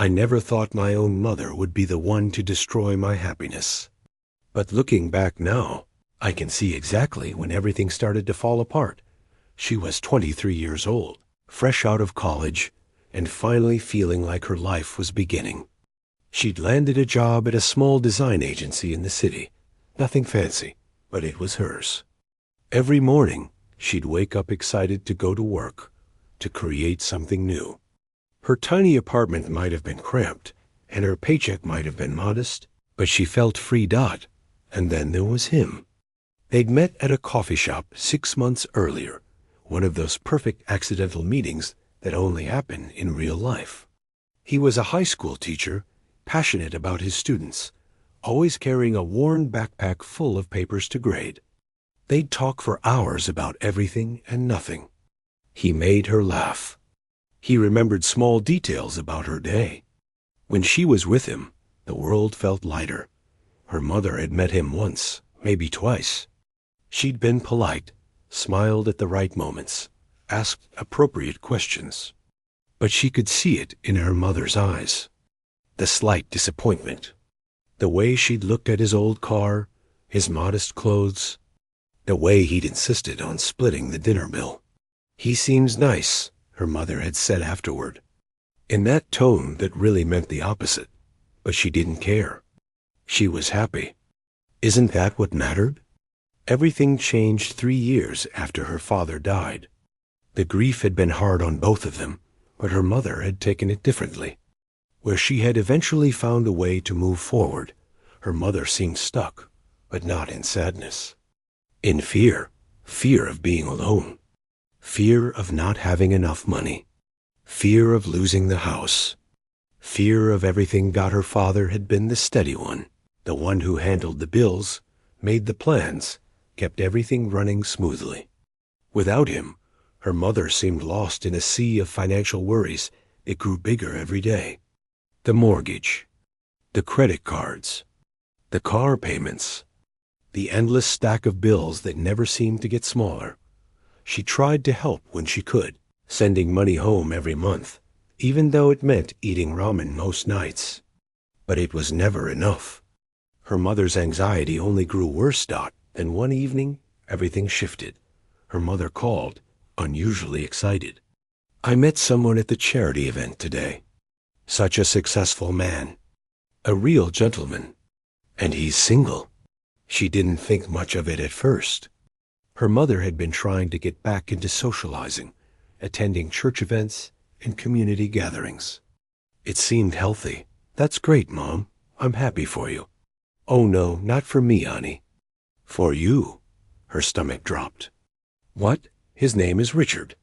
I never thought my own mother would be the one to destroy my happiness. But looking back now, I can see exactly when everything started to fall apart. She was 23 years old, fresh out of college, and finally feeling like her life was beginning. She'd landed a job at a small design agency in the city. Nothing fancy, but it was hers. Every morning, she'd wake up excited to go to work, to create something new. Her tiny apartment might have been cramped, and her paycheck might have been modest, but she felt free. And then there was him. They'd met at a coffee shop 6 months earlier, one of those perfect accidental meetings that only happen in real life. He was a high school teacher, passionate about his students, always carrying a worn backpack full of papers to grade. They'd talk for hours about everything and nothing. He made her laugh. He remembered small details about her day. When she was with him, the world felt lighter. Her mother had met him once, maybe twice. She'd been polite, smiled at the right moments, asked appropriate questions. But she could see it in her mother's eyes. The slight disappointment. The way she'd looked at his old car, his modest clothes. The way he'd insisted on splitting the dinner bill. "He seems nice," her mother had said afterward, in that tone that really meant the opposite. But she didn't care. She was happy. Isn't that what mattered? Everything changed 3 years after her father died. The grief had been hard on both of them, but her mother had taken it differently. Where she had eventually found a way to move forward, her mother seemed stuck, but not in sadness. In fear of being alone, fear of not having enough money, fear of losing the house, fear of everything. Her father had been the steady one, the one who handled the bills, made the plans, kept everything running smoothly. Without him, her mother seemed lost in a sea of financial worries that grew bigger every day. The mortgage, the credit cards, the car payments, the endless stack of bills that never seemed to get smaller. She tried to help when she could, sending money home every month, even though it meant eating ramen most nights. But it was never enough. Her mother's anxiety only grew worse. Then one evening, everything shifted. Her mother called, unusually excited. "I met someone at the charity event today. Such a successful man. A real gentleman. And he's single." She didn't think much of it at first. Her mother had been trying to get back into socializing, attending church events and community gatherings. It seemed healthy. "That's great, Mom. I'm happy for you." "Oh no, not for me, honey." "For you." Her stomach dropped. "What? His name is Richard.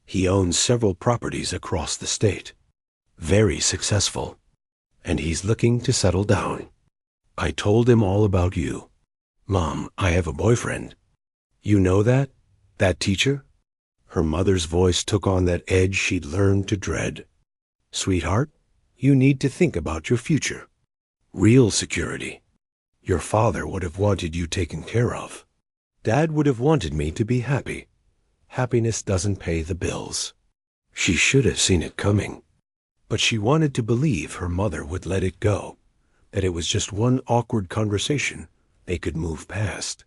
He owns several properties across the state. Very successful. And he's looking to settle down. I told him all about you." "Mom, I have a boyfriend." "You know that? That teacher?" Her mother's voice took on that edge she'd learned to dread. "Sweetheart, you need to think about your future. Real security. Your father would have wanted you taken care of. Dad would have wanted me to be happy. Happiness doesn't pay the bills." She should have seen it coming. But she wanted to believe her mother would let it go, that it was just one awkward conversation they could move past.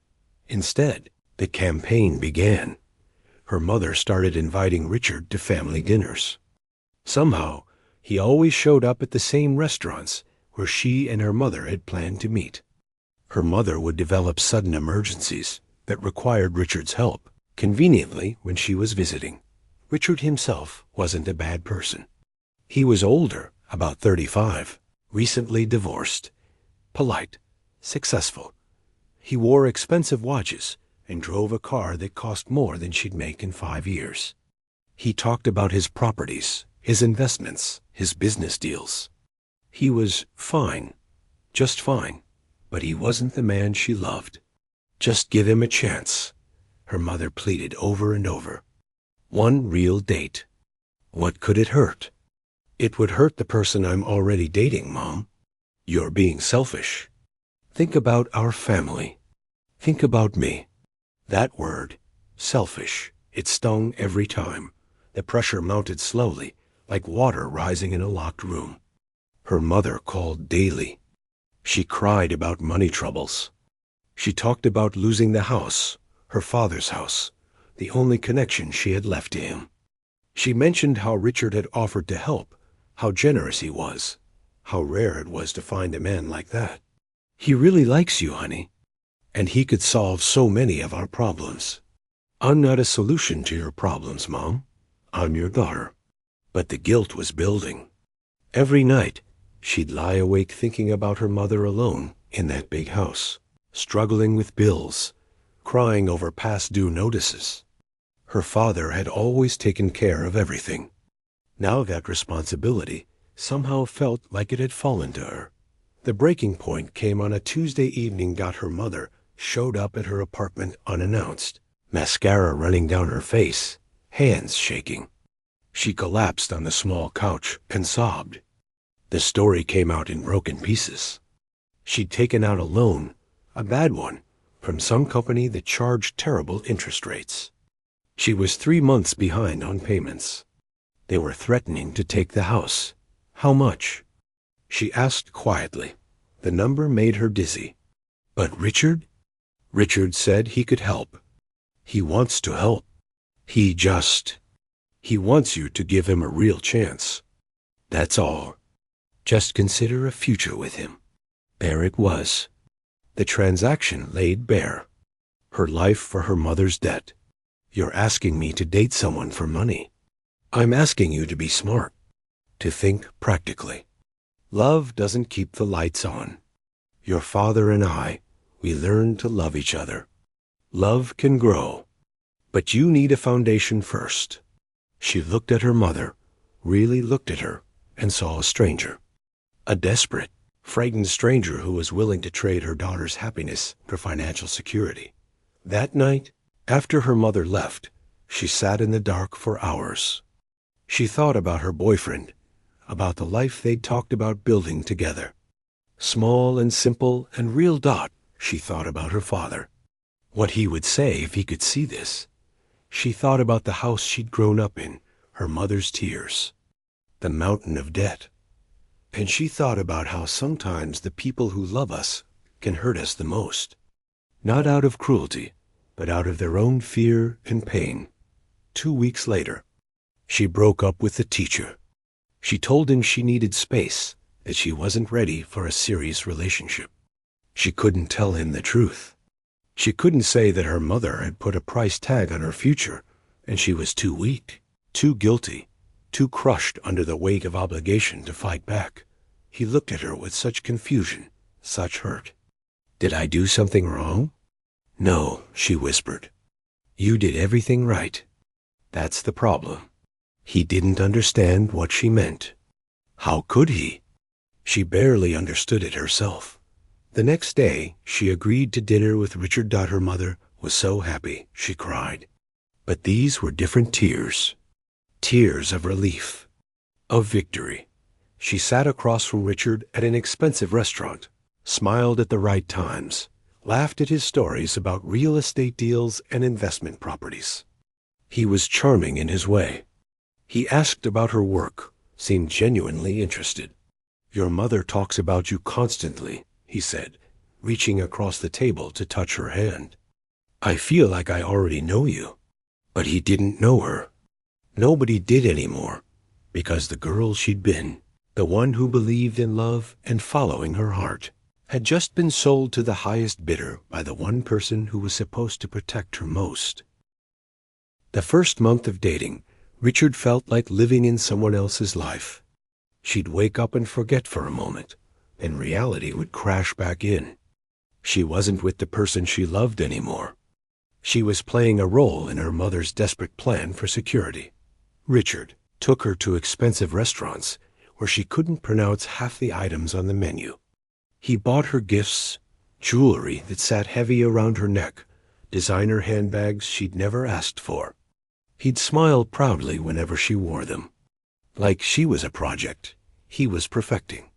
Instead, the campaign began. Her mother started inviting Richard to family dinners. Somehow, he always showed up at the same restaurants where she and her mother had planned to meet. Her mother would develop sudden emergencies that required Richard's help. Conveniently, when she was visiting, Richard himself wasn't a bad person. He was older, about 35, recently divorced, polite, successful. He wore expensive watches and drove a car that cost more than she'd make in 5 years. He talked about his properties, his investments, his business deals. He was fine, just fine, but he wasn't the man she loved. "Just give him a chance," her mother pleaded over and over. "One real date. What could it hurt?" "It would hurt the person I'm already dating, Mom." "You're being selfish. Think about our family. Think about me." That word, selfish, it stung every time. The pressure mounted slowly, like water rising in a locked room. Her mother called daily. She cried about money troubles. She talked about losing the house, her father's house, the only connection she had left to him. She mentioned how Richard had offered to help, how generous he was, how rare it was to find a man like that. "He really likes you, honey, and he could solve so many of our problems." "I'm not a solution to your problems, Mom. I'm your daughter." But the guilt was building. Every night, she'd lie awake thinking about her mother alone in that big house, struggling with bills, crying over past due notices. Her father had always taken care of everything. Now that responsibility somehow felt like it had fallen to her. The breaking point came on a Tuesday evening. Her mother showed up at her apartment unannounced, mascara running down her face, hands shaking. She collapsed on the small couch and sobbed. The story came out in broken pieces. She'd taken out a loan, a bad one, from some company that charged terrible interest rates. She was 3 months behind on payments. They were threatening to take the house. How much? She asked quietly. The number made her dizzy. But Richard? Richard said he could help. He wants to help. He wants you to give him a real chance. That's all. Just consider a future with him. There it was. The transaction laid bare. Her life for her mother's debt. You're asking me to date someone for money. I'm asking you to be smart, to think practically. Love doesn't keep the lights on. Your father and I, we learned to love each other. Love can grow, but you need a foundation first. She looked at her mother, really looked at her, and saw a stranger. A desperate, frightened stranger who was willing to trade her daughter's happiness for financial security. That night, after her mother left, she sat in the dark for hours. She thought about her boyfriend, about the life they'd talked about building together. Small and simple and real. She thought about her father, what he would say if he could see this. She thought about the house she'd grown up in, her mother's tears, the mountain of debt. And she thought about how sometimes the people who love us can hurt us the most, not out of cruelty, but out of their own fear and pain. 2 weeks later, she broke up with the teacher. She told him she needed space, that she wasn't ready for a serious relationship. She couldn't tell him the truth. She couldn't say that her mother had put a price tag on her future, and she was too weak, too guilty, too crushed under the weight of obligation to fight back. He looked at her with such confusion, such hurt. "Did I do something wrong?" "No," she whispered. "You did everything right. That's the problem." He didn't understand what she meant. How could he? She barely understood it herself. The next day, she agreed to dinner with Richard. Her mother was so happy, she cried. But these were different tears. Tears of relief, of victory. She sat across from Richard at an expensive restaurant, smiled at the right times, laughed at his stories about real estate deals and investment properties. He was charming in his way. He asked about her work, seemed genuinely interested. "Your mother talks about you constantly," he said, reaching across the table to touch her hand. "I feel like I already know you." But he didn't know her. Nobody did anymore, because the girl she'd been, the one who believed in love and following her heart, had just been sold to the highest bidder by the one person who was supposed to protect her most. The first month of dating, Richard felt like living in someone else's life. She'd wake up and forget for a moment, and reality would crash back in. She wasn't with the person she loved anymore. She was playing a role in her mother's desperate plan for security. Richard took her to expensive restaurants where she couldn't pronounce half the items on the menu. He bought her gifts, jewelry that sat heavy around her neck, designer handbags she'd never asked for. He'd smile proudly whenever she wore them. Like she was a project he was perfecting.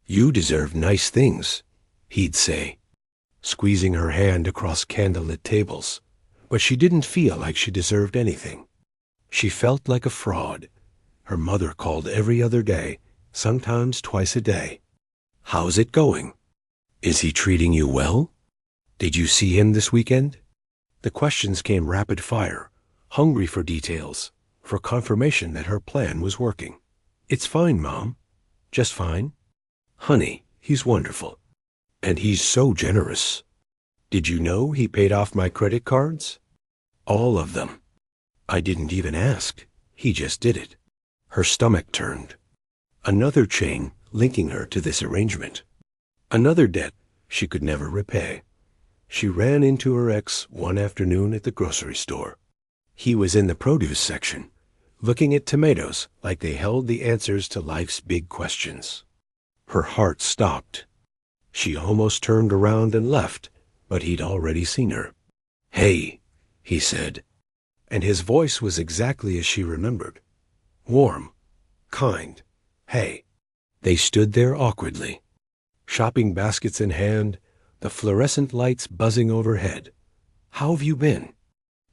"You deserve nice things," he'd say, squeezing her hand across candlelit tables. But she didn't feel like she deserved anything. She felt like a fraud. Her mother called every other day, sometimes twice a day. How's it going? Is he treating you well? Did you see him this weekend? The questions came rapid fire, hungry for details, for confirmation that her plan was working. It's fine, Mom. Just fine. Honey, he's wonderful. And he's so generous. Did you know he paid off my credit cards? All of them. I didn't even ask. He just did it. Her stomach turned. Another chain linking her to this arrangement. Another debt she could never repay. She ran into her ex one afternoon at the grocery store. He was in the produce section, looking at tomatoes like they held the answers to life's big questions. Her heart stopped. She almost turned around and left, but he'd already seen her. "Hey," he said, and his voice was exactly as she remembered. Warm, kind. Hey. They stood there awkwardly, shopping baskets in hand, the fluorescent lights buzzing overhead. "How have you been?"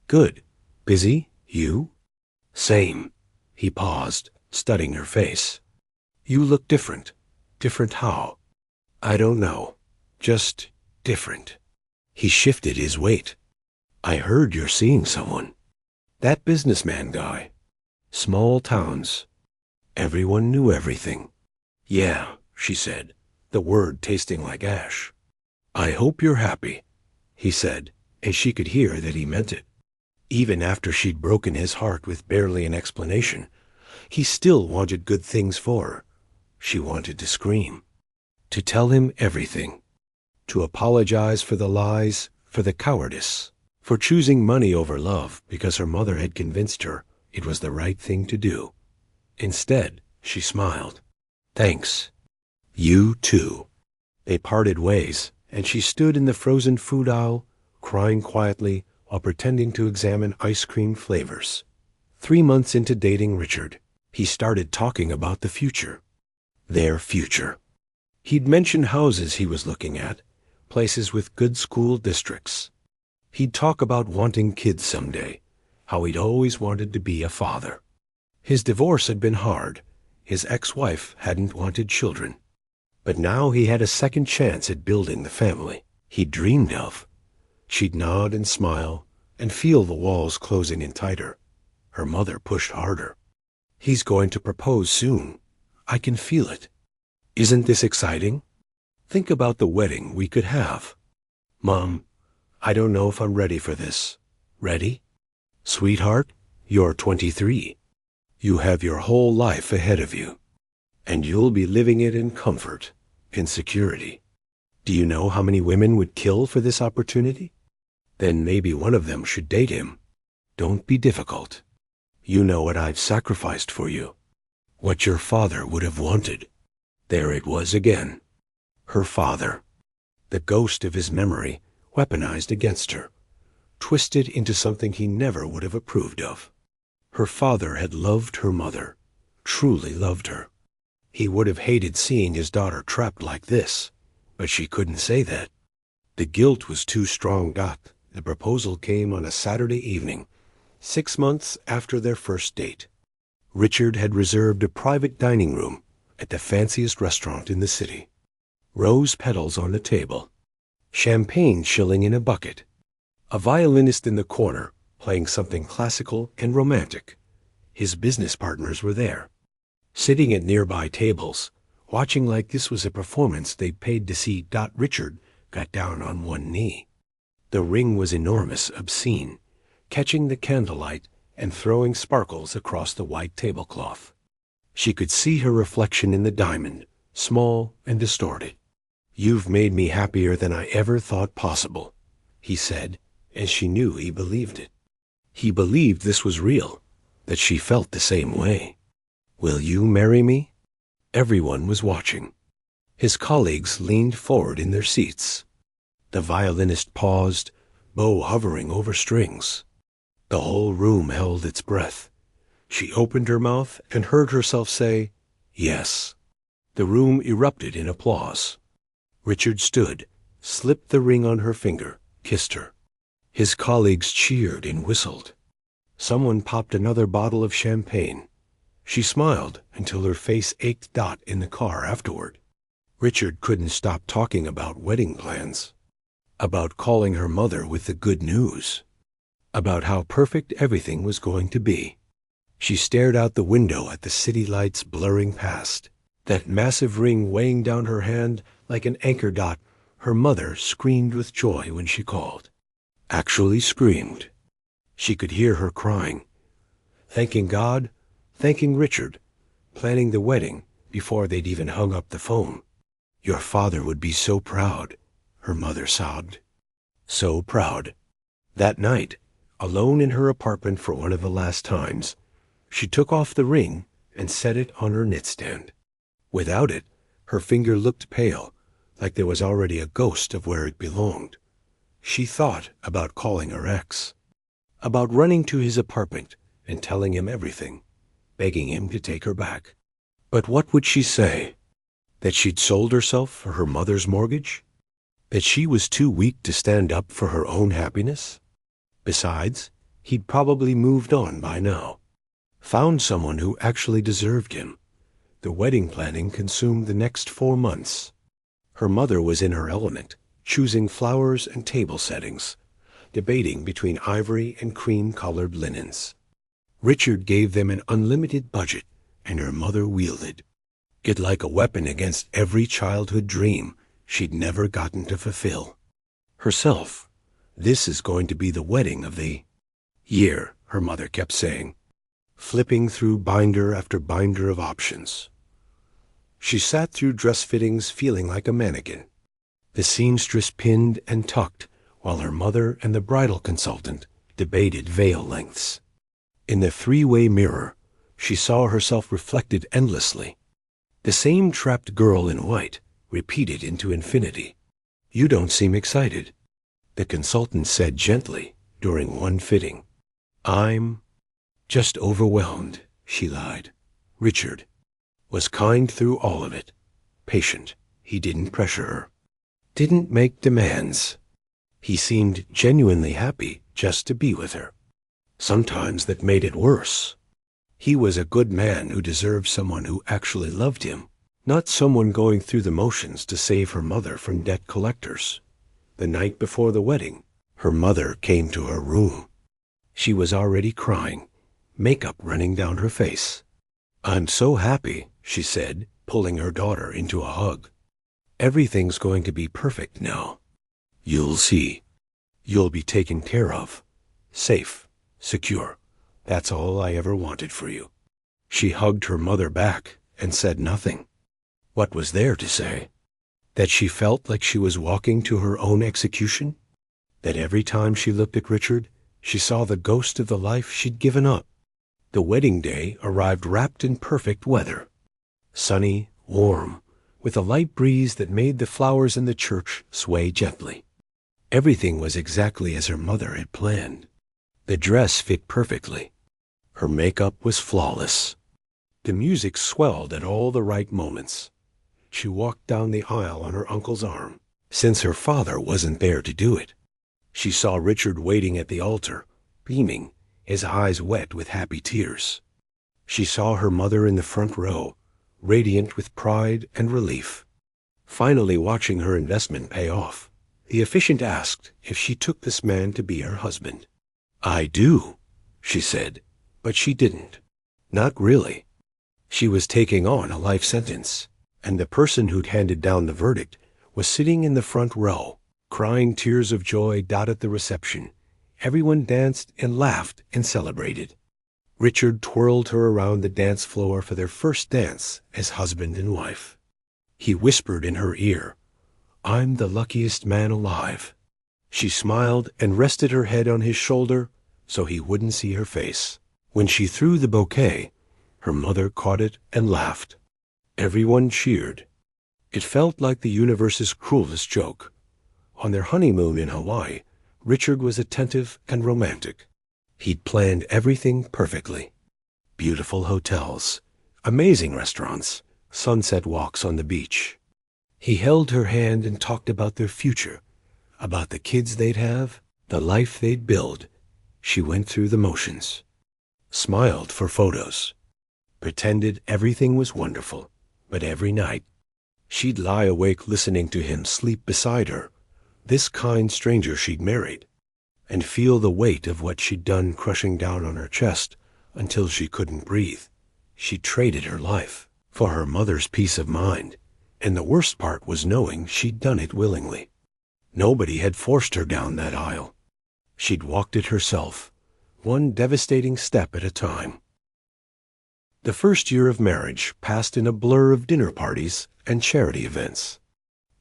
"Good. Busy? You?" "Same." He paused, studying her face. "You look different." "Different how?" "I don't know. Just different." He shifted his weight. "I heard you're seeing someone." "That businessman guy." Small towns. Everyone knew everything. "Yeah," she said, the word tasting like ash. "I hope you're happy," he said, and she could hear that he meant it. Even after she'd broken his heart with barely an explanation, he still wanted good things for her. She wanted to scream. To tell him everything. To apologize for the lies, for the cowardice, for choosing money over love because her mother had convinced her it was the right thing to do. Instead, she smiled. "Thanks. You too." They parted ways, and she stood in the frozen food aisle, crying quietly while pretending to examine ice cream flavors. 3 months into dating Richard, he started talking about the future. Their future. He'd mentioned houses he was looking at, places with good school districts. He'd talk about wanting kids someday, how he'd always wanted to be a father. His divorce had been hard. His ex-wife hadn't wanted children. But now he had a second chance at building the family he'd dreamed of. She'd nod and smile and feel the walls closing in tighter. Her mother pushed harder. "He's going to propose soon. I can feel it. Isn't this exciting? Think about the wedding we could have." "Mom, I don't know if I'm ready for this." "Ready?" "Sweetheart, you're 23. You have your whole life ahead of you. And you'll be living it in comfort, in security. Do you know how many women would kill for this opportunity? Then maybe one of them should date him. Don't be difficult. You know what I've sacrificed for you. What your father would have wanted." There it was again. Her father. The ghost of his memory weaponized against her, twisted into something he never would have approved of. Her father had loved her mother, truly loved her. He would have hated seeing his daughter trapped like this, but she couldn't say that. The guilt was too strong. The proposal came on a Saturday evening, 6 months after their first date. Richard had reserved a private dining room at the fanciest restaurant in the city. Rose petals on the table. Champagne chilling in a bucket. A violinist in the corner playing something classical and romantic. His business partners were there, sitting at nearby tables, watching like this was a performance they paid to see. Richard got down on one knee. The ring was enormous, obscene, catching the candlelight and throwing sparkles across the white tablecloth. She could see her reflection in the diamond, small and distorted. "You've made me happier than I ever thought possible," he said, and she knew he believed it. He believed this was real, that she felt the same way. "Will you marry me?" Everyone was watching. His colleagues leaned forward in their seats. The violinist paused, bow hovering over strings. The whole room held its breath. She opened her mouth and heard herself say, "Yes." The room erupted in applause. Richard stood, slipped the ring on her finger, kissed her. His colleagues cheered and whistled. Someone popped another bottle of champagne. She smiled until her face ached in the car afterward. Richard couldn't stop talking about wedding plans, about calling her mother with the good news, about how perfect everything was going to be. She stared out the window at the city lights blurring past, that massive ring weighing down her hand like an anchor dot. Her mother screamed with joy when she called. Actually screamed. She could hear her crying, thanking God, thanking Richard, planning the wedding before they'd even hung up the phone. Your father would be so proud, her mother sobbed. So proud. That night, alone in her apartment for one of the last times, she took off the ring and set it on her nightstand. Without it, her finger looked pale, like there was already a ghost of where it belonged. She thought about calling her ex, about running to his apartment and telling him everything, begging him to take her back. But what would she say? That she'd sold herself for her mother's mortgage? That she was too weak to stand up for her own happiness? Besides, he'd probably moved on by now, found someone who actually deserved him. The wedding planning consumed the next 4 months. Her mother was in her element, choosing flowers and table settings, debating between ivory and cream-colored linens. Richard gave them an unlimited budget, and her mother wielded it like a weapon against every childhood dream she'd never gotten to fulfill. Herself. This is going to be the wedding of the year, her mother kept saying, flipping through binder after binder of options. She sat through dress fittings feeling like a mannequin, the seamstress pinned and tucked, while her mother and the bridal consultant debated veil lengths. In the three-way mirror, she saw herself reflected endlessly. The same trapped girl in white, repeated into infinity. You don't seem excited, the consultant said gently during one fitting. I'm just overwhelmed, she lied. Richard was kind through all of it, patient. He didn't pressure her, didn't make demands. He seemed genuinely happy just to be with her. Sometimes that made it worse. He was a good man who deserved someone who actually loved him, not someone going through the motions to save her mother from debt collectors. The night before the wedding, her mother came to her room. She was already crying, makeup running down her face. I'm so happy, she said, pulling her daughter into a hug. Everything's going to be perfect now. You'll see. You'll be taken care of. Safe, secure. That's all I ever wanted for you. She hugged her mother back and said nothing. What was there to say? That she felt like she was walking to her own execution? That every time she looked at Richard, she saw the ghost of the life she'd given up? The wedding day arrived wrapped in perfect weather. Sunny, warm, with a light breeze that made the flowers in the church sway gently. Everything was exactly as her mother had planned. The dress fit perfectly. Her makeup was flawless. The music swelled at all the right moments. She walked down the aisle on her uncle's arm, since her father wasn't there to do it. She saw Richard waiting at the altar, beaming, his eyes wet with happy tears. She saw her mother in the front row, radiant with pride and relief, finally watching her investment pay off. The officiant asked if she took this man to be her husband. I do, she said, but she didn't. Not really. She was taking on a life sentence, and the person who'd handed down the verdict was sitting in the front row, crying tears of joy at the reception. Everyone danced and laughed and celebrated. Richard twirled her around the dance floor for their first dance as husband and wife. He whispered in her ear, I'm the luckiest man alive. She smiled and rested her head on his shoulder so he wouldn't see her face. When she threw the bouquet, her mother caught it and laughed. Everyone cheered. It felt like the universe's cruelest joke. On their honeymoon in Hawaii, Richard was attentive and romantic. He'd planned everything perfectly. Beautiful hotels, amazing restaurants, sunset walks on the beach. He held her hand and talked about their future, about the kids they'd have, the life they'd build. She went through the motions, smiled for photos. pretended everything was wonderful, but every night she'd lie awake listening to him sleep beside her, this kind stranger she'd married, and feel the weight of what she'd done crushing down on her chest until she couldn't breathe. She traded her life for her mother's peace of mind, and the worst part was knowing she'd done it willingly. Nobody had forced her down that aisle. She'd walked it herself, one devastating step at a time. The first year of marriage passed in a blur of dinner parties and charity events.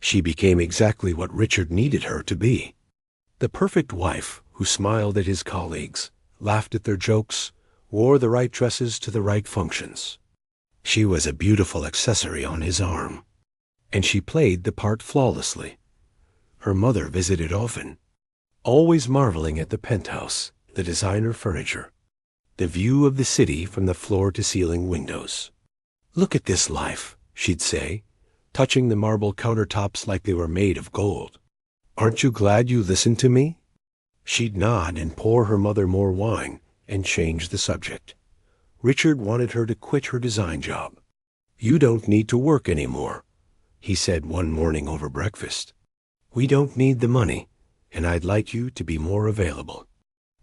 She became exactly what Richard needed her to be. The perfect wife who smiled at his colleagues, laughed at their jokes, wore the right dresses to the right functions. She was a beautiful accessory on his arm, and she played the part flawlessly. Her mother visited often, always marveling at the penthouse, the designer furniture, the view of the city from the floor-to-ceiling windows. "Look at this life," she'd say, touching the marble countertops like they were made of gold. "Aren't you glad you listened to me?" She'd nod and pour her mother more wine and change the subject. Richard wanted her to quit her design job. "You don't need to work anymore," he said one morning over breakfast. "We don't need the money, and I'd like you to be more available.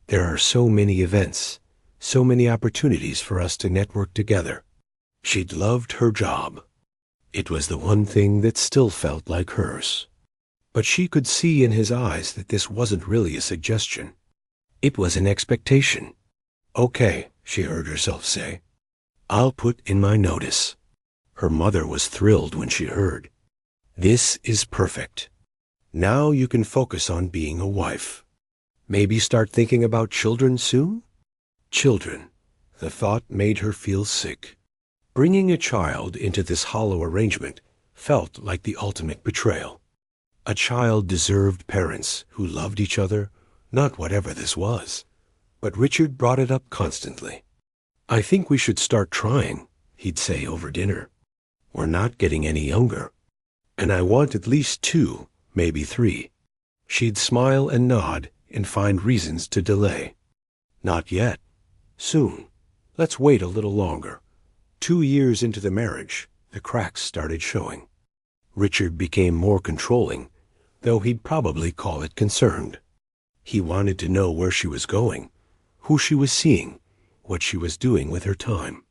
There are so many events, so many opportunities for us to network together." She'd loved her job. It was the one thing that still felt like hers. But she could see in his eyes that this wasn't really a suggestion. It was an expectation. "Okay," she heard herself say. "I'll put in my notice." Her mother was thrilled when she heard. "This is perfect. Now you can focus on being a wife. Maybe start thinking about children soon?" Children. The thought made her feel sick. Bringing a child into this hollow arrangement felt like the ultimate betrayal. A child deserved parents who loved each other, not whatever this was. But Richard brought it up constantly. "I think we should start trying," he'd say over dinner. "We're not getting any younger. And I want at least 2, maybe 3. She'd smile and nod and find reasons to delay. "Not yet. Soon. Let's wait a little longer." 2 years into the marriage, the cracks started showing. Richard became more controlling, though he'd probably call it concerned. He wanted to know where she was going, who she was seeing, what she was doing with her time.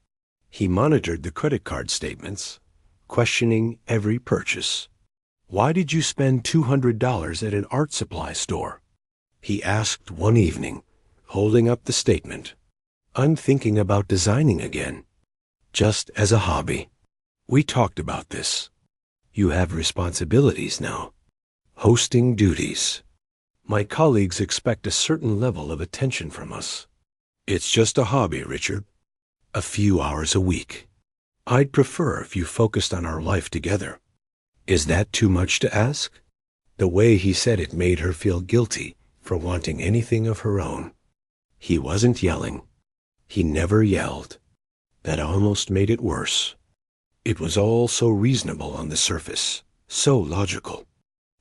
He monitored the credit card statements, questioning every purchase. "Why did you spend $200 at an art supply store?" he asked one evening, holding up the statement. "I'm thinking about designing again. Just as a hobby." "We talked about this. You have responsibilities now. Hosting duties. My colleagues expect a certain level of attention from us." "It's just a hobby, Richard. A few hours a week. I'd prefer if you focused on our life together." "Is that too much to ask?" The way he said it made her feel guilty for wanting anything of her own. He wasn't yelling. He never yelled. That almost made it worse. It was all so reasonable on the surface, so logical.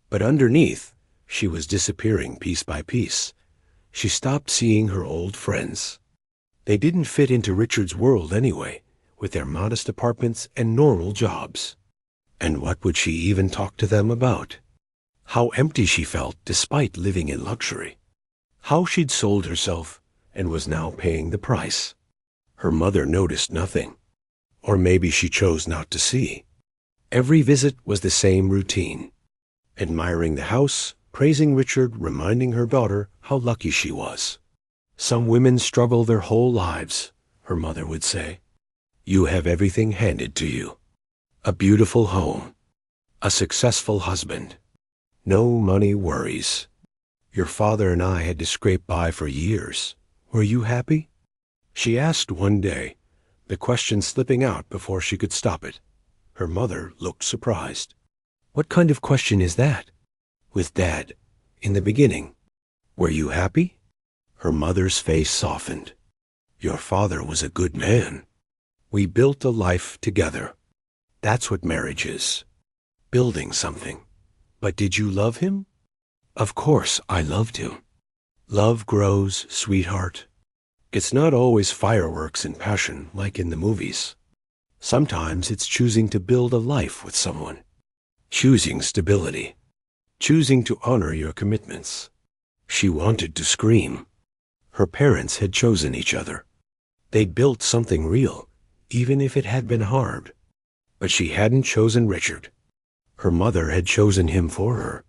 But underneath, she was disappearing piece by piece. She stopped seeing her old friends. They didn't fit into Richard's world anyway, with their modest apartments and normal jobs. And what would she even talk to them about? How empty she felt despite living in luxury. How she'd sold herself and was now paying the price. Her mother noticed nothing. Or maybe she chose not to see. Every visit was the same routine. Admiring the house, praising Richard, reminding her daughter how lucky she was. "Some women struggle their whole lives," her mother would say. "You have everything handed to you. A beautiful home. A successful husband. No money worries. Your father and I had to scrape by for years. Were you happy?" She asked one day, the question slipping out before she could stop it. Her mother looked surprised. "What kind of question is that?" "With Dad, in the beginning. Were you happy?" Her mother's face softened. "Your father was a good man. We built a life together. That's what marriage is. Building something. But did you love him?" "Of course I loved him." "Love grows, sweetheart. It's not always fireworks and passion like in the movies. Sometimes it's choosing to build a life with someone, choosing stability, choosing to honor your commitments. She wanted to scream. Her parents had chosen each other. They'd built something real, even if it had been hard. But she hadn't chosen Richard. Her mother had chosen him for her.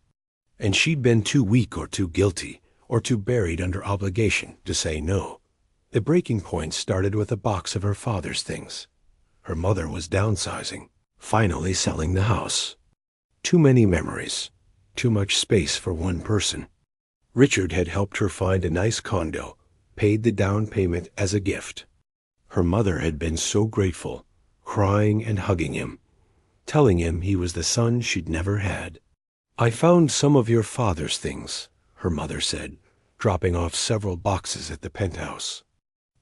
And she'd been too weak or too guilty or too buried under obligation to say no. The breaking point started with a box of her father's things. Her mother was downsizing, finally selling the house. Too many memories, too much space for one person. Richard had helped her find a nice condo, paid the down payment as a gift. Her mother had been so grateful, crying and hugging him, telling him he was the son she'd never had. "I found some of your father's things," her mother said, dropping off several boxes at the penthouse.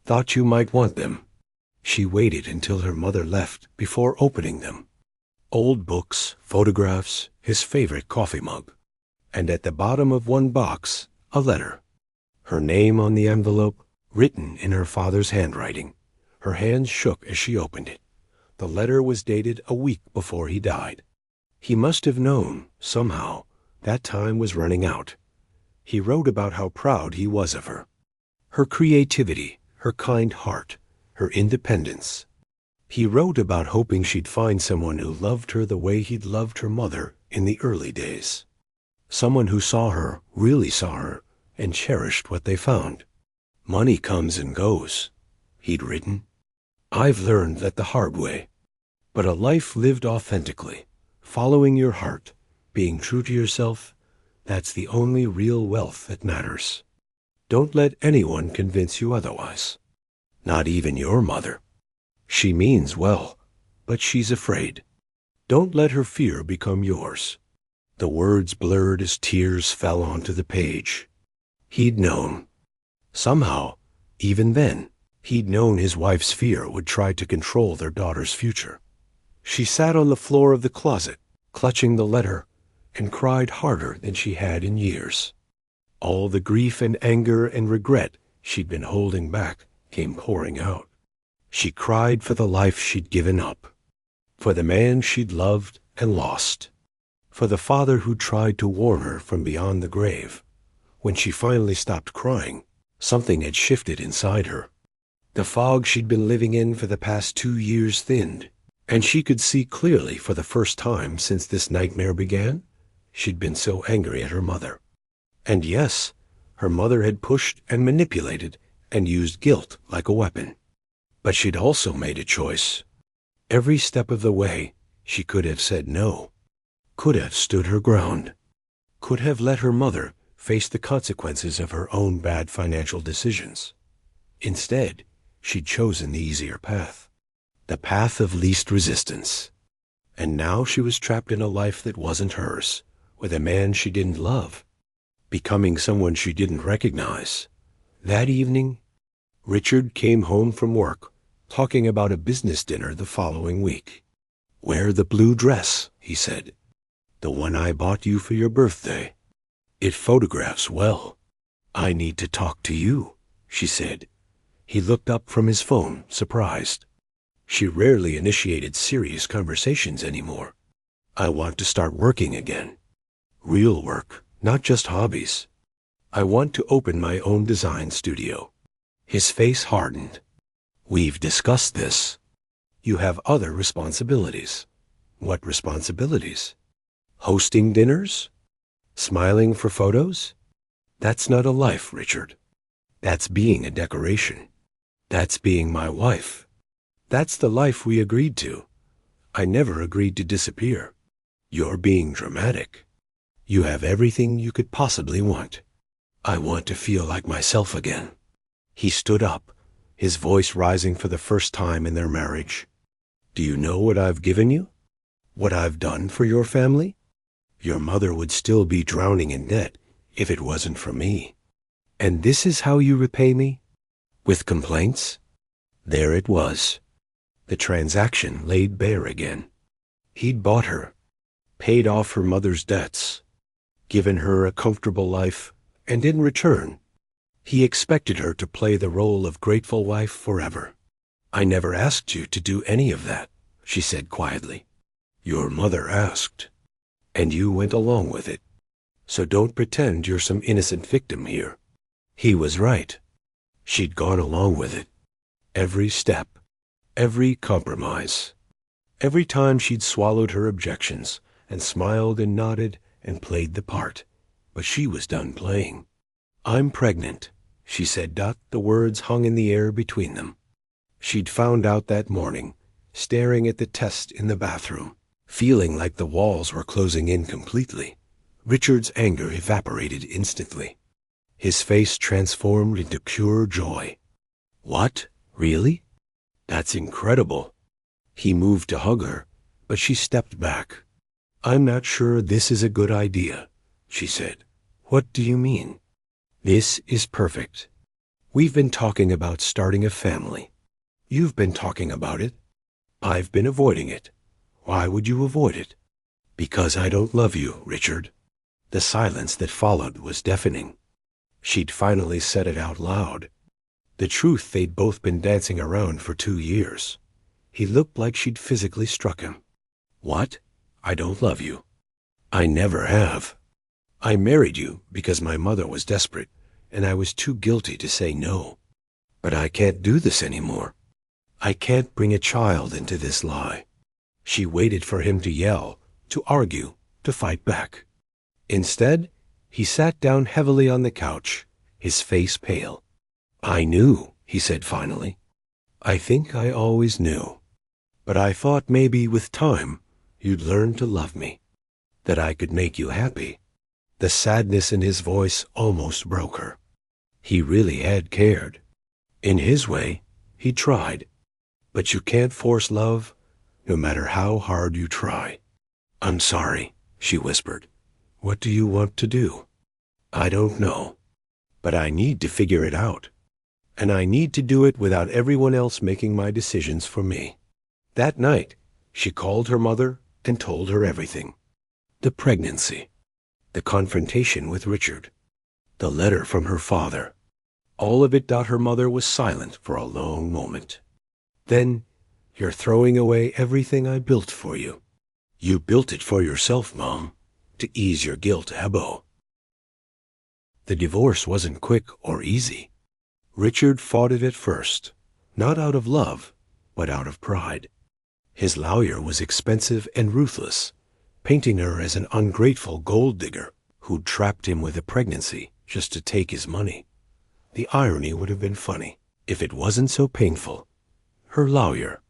"Thought you might want them." She waited until her mother left before opening them. Old books, photographs, his favorite coffee mug. And at the bottom of one box, a letter. Her name on the envelope, written in her father's handwriting. Her hands shook as she opened it. The letter was dated a week before he died. He must have known, somehow, that time was running out. He wrote about how proud he was of her. Her creativity, her kind heart, her independence. He wrote about hoping she'd find someone who loved her the way he'd loved her mother in the early days. Someone who saw her, really saw her, and cherished what they found. "Money comes and goes," he'd written. "I've learned that the hard way. But a life lived authentically, following your heart, being true to yourself, that's the only real wealth that matters. Don't let anyone convince you otherwise. Not even your mother. She means well, but she's afraid. Don't let her fear become yours." The words blurred as tears fell onto the page. He'd known. Somehow, even then, he'd known his wife's fear would try to control their daughter's future. She sat on the floor of the closet, clutching the letter, and cried harder than she had in years. All the grief and anger and regret she'd been holding back came pouring out. She cried for the life she'd given up, for the man she'd loved and lost, for the father who tried to warn her from beyond the grave. When she finally stopped crying, something had shifted inside her. The fog she'd been living in for the past 2 years thinned, and she could see clearly for the first time since this nightmare began. She'd been so angry at her mother. And yes, her mother had pushed and manipulated and used guilt like a weapon. But she'd also made a choice. Every step of the way, she could have said no, could have stood her ground, could have let her mother face the consequences of her own bad financial decisions. Instead, she'd chosen the easier path, the path of least resistance. And now she was trapped in a life that wasn't hers, with a man she didn't love, becoming someone she didn't recognize. That evening, Richard came home from work, talking about a business dinner the following week. "Wear the blue dress," he said. "The one I bought you for your birthday. It photographs well." "I need to talk to you," she said. He looked up from his phone, surprised. She rarely initiated serious conversations anymore. "I want to start working again. Real work, not just hobbies. I want to open my own design studio." His face hardened. "We've discussed this. You have other responsibilities." "What responsibilities?" "Hosting dinners? Smiling for photos? That's not a life, Richard. That's being a decoration. That's being my wife. That's the life we agreed to. I never agreed to disappear. You're being dramatic. You have everything you could possibly want. I want to feel like myself again." He stood up, his voice rising for the first time in their marriage. "Do you know what I've given you? What I've done for your family? Your mother would still be drowning in debt if it wasn't for me. And this is how you repay me? With complaints?" There it was. The transaction laid bare again. He'd bought her, paid off her mother's debts, given her a comfortable life, and in return, He expected her to play the role of grateful wife forever. "I never asked you to do any of that," she said quietly. "Your mother asked, and you went along with it. So don't pretend you're some innocent victim here." He was right. She'd gone along with it. Every step, every compromise. Every time she'd swallowed her objections and smiled and nodded and played the part. But she was done playing. "I'm pregnant," she said. The words hung in the air between them. She'd found out that morning, staring at the test in the bathroom, feeling like the walls were closing in completely. Richard's anger evaporated instantly. His face transformed into pure joy. "What? Really? That's incredible." He moved to hug her, but she stepped back. "I'm not sure this is a good idea," she said. "What do you mean?" "This is perfect. We've been talking about starting a family. You've been talking about it. I've been avoiding it. Why would you avoid it?" "Because I don't love you, Richard." The silence that followed was deafening. She'd finally said it out loud. The truth they'd both been dancing around for 2 years. He looked like she'd physically struck him. "What? I don't love you." "I never have. I married you because my mother was desperate, and I was too guilty to say no. But I can't do this anymore. I can't bring a child into this lie." She waited for him to yell, to argue, to fight back. Instead, he sat down heavily on the couch, his face pale. "I knew," he said finally. "I think I always knew. But I thought maybe with time you'd learn to love me, that I could make you happy." The sadness in his voice almost broke her. He really had cared. In his way, he tried. But you can't force love, no matter how hard you try. "I'm sorry," she whispered. "What do you want to do?" "I don't know. But I need to figure it out. And I need to do it without everyone else making my decisions for me." That night, she called her mother and told her everything. The pregnancy, the confrontation with Richard, the letter from her father. All of it. Her mother was silent for a long moment. "Then, you're throwing away everything I built for you." "You built it for yourself, Mom, to ease your guilt, Hebbo." The divorce wasn't quick or easy. Richard fought it at first, not out of love, but out of pride. His lawyer was expensive and ruthless, painting her as an ungrateful gold digger who'd trapped him with a pregnancy just to take his money. The irony would have been funny if it wasn't so painful. Her lawyer,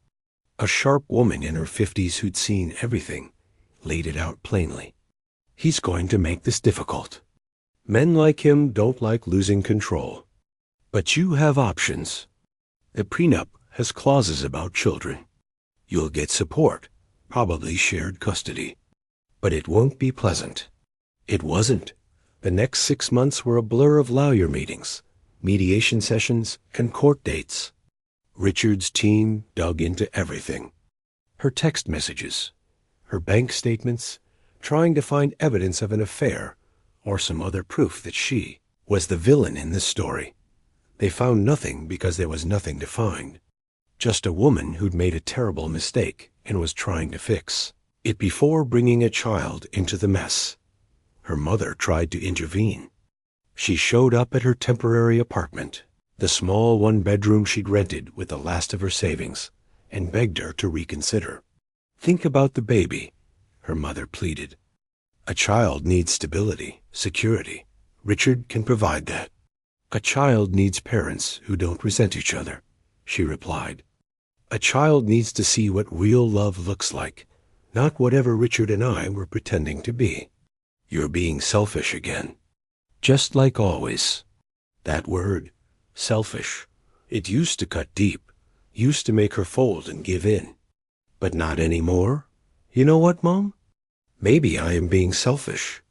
a sharp woman in her 50s who'd seen everything, laid it out plainly. "He's going to make this difficult. Men like him don't like losing control. But you have options. The prenup has clauses about children. You'll get support, probably shared custody. But it won't be pleasant." It wasn't. The next 6 months were a blur of lawyer meetings, mediation sessions, and court dates. Richard's team dug into everything. Her text messages, her bank statements, trying to find evidence of an affair or some other proof that she was the villain in this story. They found nothing because there was nothing to find. Just a woman who'd made a terrible mistake and was trying to fix it before bringing a child into the mess. Her mother tried to intervene. She showed up at her temporary apartment, the small one-bedroom she'd rented with the last of her savings, and begged her to reconsider. "Think about the baby," her mother pleaded. "A child needs stability, security. Richard can provide that." "A child needs parents who don't resent each other," she replied. "A child needs to see what real love looks like, not whatever Richard and I were pretending to be." "You're being selfish again." "Just like always." That word, selfish, it used to cut deep, used to make her fold and give in. But not anymore. "You know what, Mom? Maybe I am being selfish.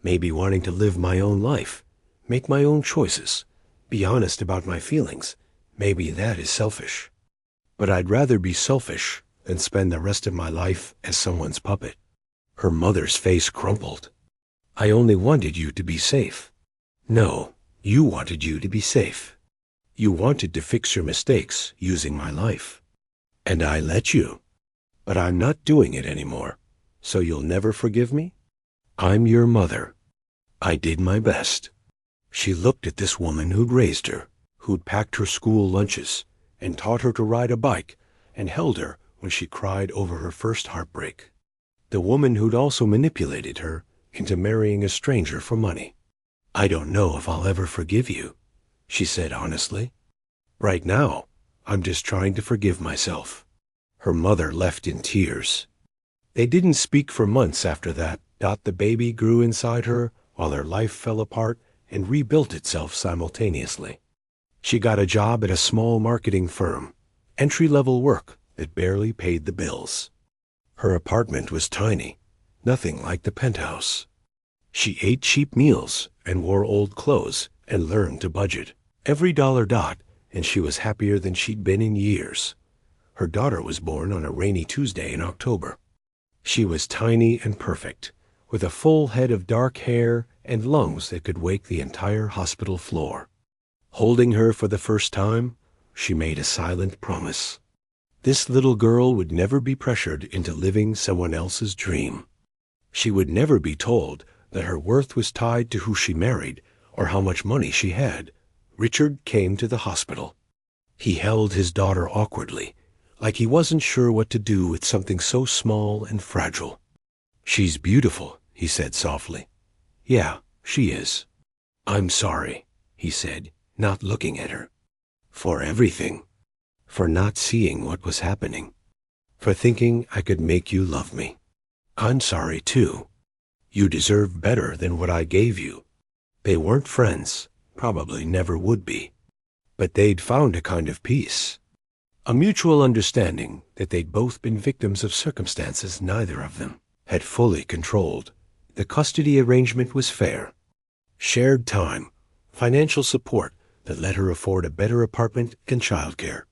Maybe wanting to live my own life, make my own choices, be honest about my feelings. Maybe that is selfish. But I'd rather be selfish than spend the rest of my life as someone's puppet." Her mother's face crumpled. "I only wanted you to be safe." "No, You wanted you to be safe. You wanted to fix your mistakes using my life. And I let you. But I'm not doing it anymore. So you'll never forgive me? I'm your mother. I did my best." She looked at this woman who'd raised her, who'd packed her school lunches, and taught her to ride a bike, and held her when she cried over her first heartbreak. The woman who'd also manipulated her into marrying a stranger for money. "I don't know if I'll ever forgive you," she said honestly. "Right now, I'm just trying to forgive myself." Her mother left in tears. They didn't speak for months after that. The baby grew inside her while her life fell apart and rebuilt itself simultaneously. She got a job at a small marketing firm, entry-level work that barely paid the bills. Her apartment was tiny, nothing like the penthouse. She ate cheap meals and wore old clothes and learned to budget. Every dollar dot, and she was happier than she'd been in years. Her daughter was born on a rainy Tuesday in October. She was tiny and perfect, with a full head of dark hair and lungs that could wake the entire hospital floor. Holding her for the first time, she made a silent promise. This little girl would never be pressured into living someone else's dream. She would never be told that her worth was tied to who she married or how much money she had. Richard came to the hospital. He held his daughter awkwardly, like he wasn't sure what to do with something so small and fragile. "She's beautiful," he said softly. "Yeah, she is." "I'm sorry," he said, not looking at her. "For everything. For not seeing what was happening. For thinking I could make you love me. I'm sorry, too. You deserve better than what I gave you." They weren't friends, probably never would be. But they'd found a kind of peace. A mutual understanding that they'd both been victims of circumstances neither of them had fully controlled. The custody arrangement was fair. Shared time, financial support that let her afford a better apartment and childcare.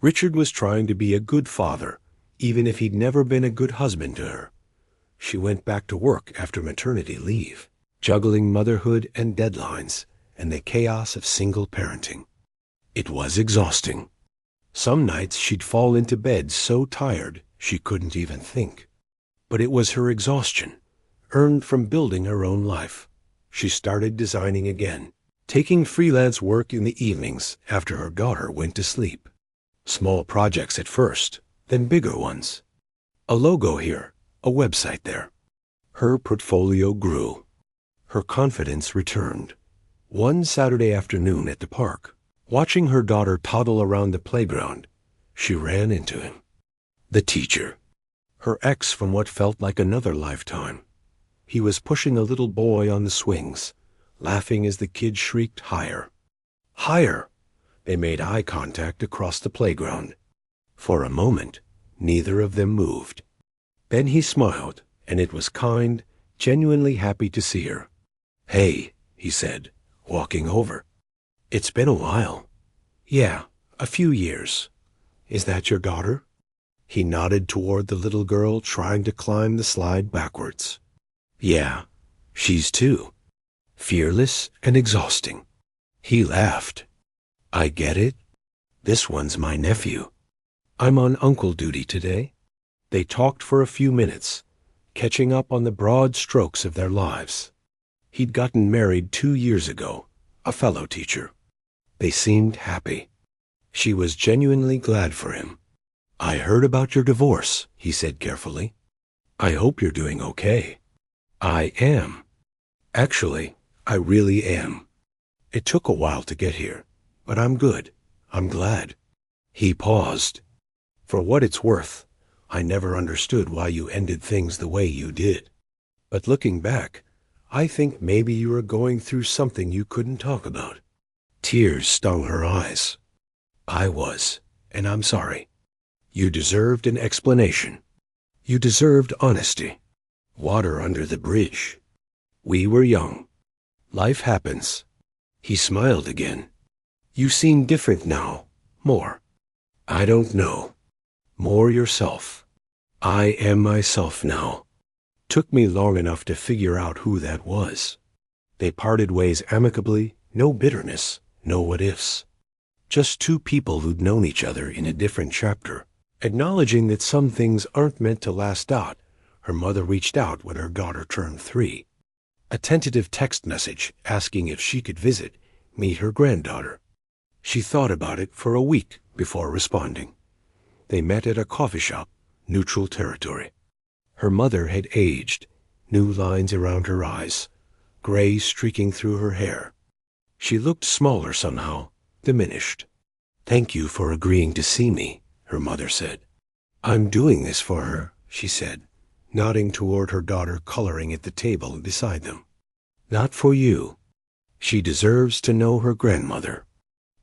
Richard was trying to be a good father, even if he'd never been a good husband to her. She went back to work after maternity leave, juggling motherhood and deadlines and the chaos of single parenting. It was exhausting. Some nights she'd fall into bed so tired she couldn't even think. But it was her exhaustion, earned from building her own life. She started designing again, taking freelance work in the evenings after her daughter went to sleep. Small projects at first, then bigger ones. A logo here, a website there. Her portfolio grew. Her confidence returned. One Saturday afternoon at the park, watching her daughter toddle around the playground, she ran into him. The teacher. Her ex from what felt like another lifetime. He was pushing a little boy on the swings, laughing as the kid shrieked higher. Higher! They made eye contact across the playground. For a moment, neither of them moved. Then he smiled, and it was kind, genuinely happy to see her. "Hey," he said, walking over. "It's been a while." "Yeah, a few years. Is that your daughter?" He nodded toward the little girl trying to climb the slide backwards. "Yeah, she's two. Fearless and exhausting." He laughed. "I get it. This one's my nephew. I'm on uncle duty today." They talked for a few minutes, catching up on the broad strokes of their lives. He'd gotten married 2 years ago, a fellow teacher. They seemed happy. She was genuinely glad for him. "I heard about your divorce," he said carefully. "I hope you're doing okay." "I am. Actually, I really am. It took a while to get here, but I'm good. I'm glad." He paused. "For what it's worth, I never understood why you ended things the way you did. But looking back, I think maybe you were going through something you couldn't talk about." Tears stung her eyes. "I was, and I'm sorry. You deserved an explanation. You deserved honesty. Water under the bridge. We were young. Life happens." He smiled again. "You seem different now. More. I don't know. More yourself. I am myself now. Took me long enough to figure out who that was." They parted ways amicably, No bitterness, no what-ifs. Just two people who'd known each other in a different chapter. Acknowledging that some things aren't meant to last out, her mother reached out when her daughter turned 3. A tentative text message asking if she could visit, meet her granddaughter. She thought about it for a week before responding. They met at a coffee shop, neutral territory. Her mother had aged, new lines around her eyes, gray streaking through her hair. She looked smaller somehow, diminished. "Thank you for agreeing to see me," her mother said. "I'm doing this for her," she said, nodding toward her daughter coloring at the table beside them. "Not for you. She deserves to know her grandmother.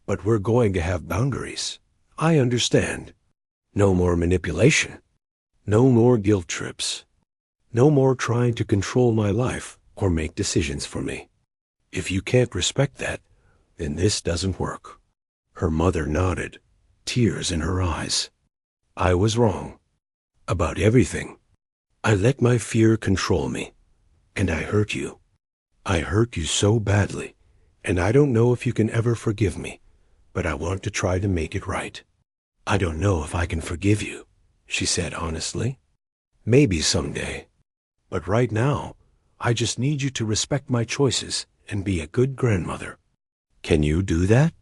But we're going to have boundaries. I understand. No more manipulation. No more guilt trips. No more trying to control my life or make decisions for me. If you can't respect that, then this doesn't work." Her mother nodded, tears in her eyes. "I was wrong. About everything. I let my fear control me. And I hurt you. I hurt you so badly, and I don't know if you can ever forgive me, but I want to try to make it right." "I don't know if I can forgive you," she said honestly. "Maybe someday. But right now, I just need you to respect my choices and be a good grandmother. Can you do that?"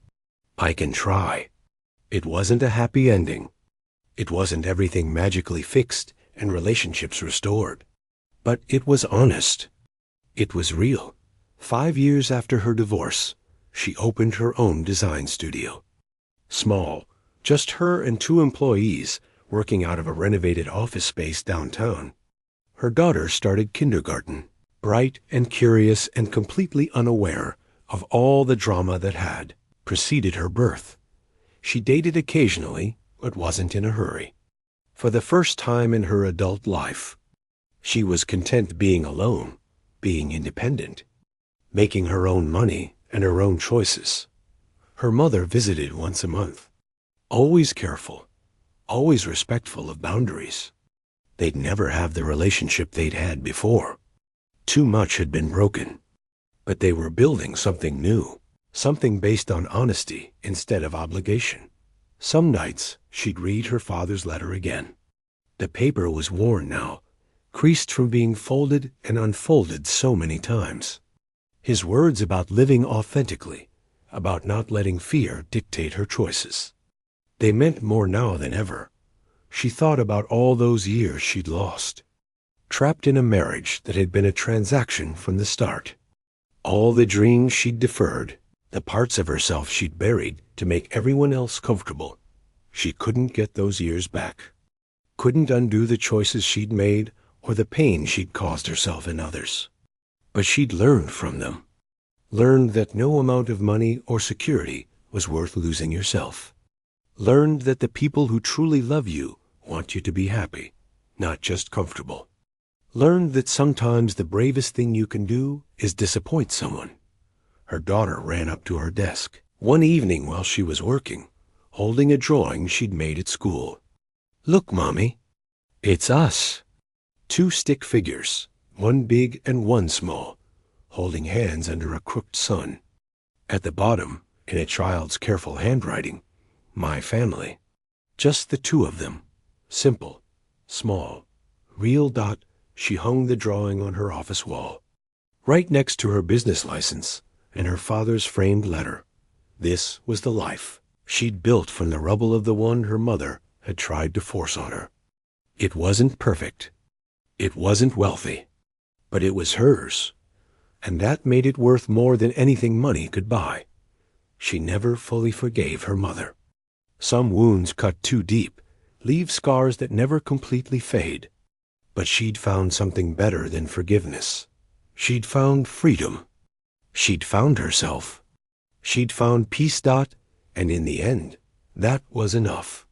"I can try." It wasn't a happy ending. It wasn't everything magically fixed and relationships restored. But it was honest. It was real. 5 years after her divorce, she opened her own design studio. Small, just her and 2 employees working out of a renovated office space downtown. Her daughter started kindergarten, bright and curious and completely unaware of all the drama that had preceded her birth. She dated occasionally, but wasn't in a hurry. For the first time in her adult life, she was content being alone, being independent, making her own money and her own choices. Her mother visited once a month, always careful, always respectful of boundaries. They'd never have the relationship they'd had before. Too much had been broken. But they were building something new, something based on honesty instead of obligation. Some nights, she'd read her father's letter again. The paper was worn now, creased from being folded and unfolded so many times. His words about living authentically, about not letting fear dictate her choices. They meant more now than ever. She thought about all those years she'd lost, trapped in a marriage that had been a transaction from the start. All the dreams she'd deferred, the parts of herself she'd buried to make everyone else comfortable. She couldn't get those years back. Couldn't undo the choices she'd made or the pain she'd caused herself and others. But she'd learned from them. Learned that no amount of money or security was worth losing yourself. Learned that the people who truly love you want you to be happy, not just comfortable. Learned that sometimes the bravest thing you can do is disappoint someone. Her daughter ran up to her desk one evening while she was working, holding a drawing she'd made at school. "Look, Mommy, it's us." 2 stick figures, one big and one small, holding hands under a crooked sun. At the bottom, in a child's careful handwriting, "My family." Just the 2 of them. Simple, small, real. She hung the drawing on her office wall, right next to her business license and her father's framed letter. This was the life she'd built from the rubble of the one her mother had tried to force on her. It wasn't perfect. It wasn't wealthy. But it was hers. And that made it worth more than anything money could buy. She never fully forgave her mother. Some wounds cut too deep leave scars that never completely fade. But she'd found something better than forgiveness. She'd found freedom. She'd found herself. She'd found peace. And in the end, that was enough.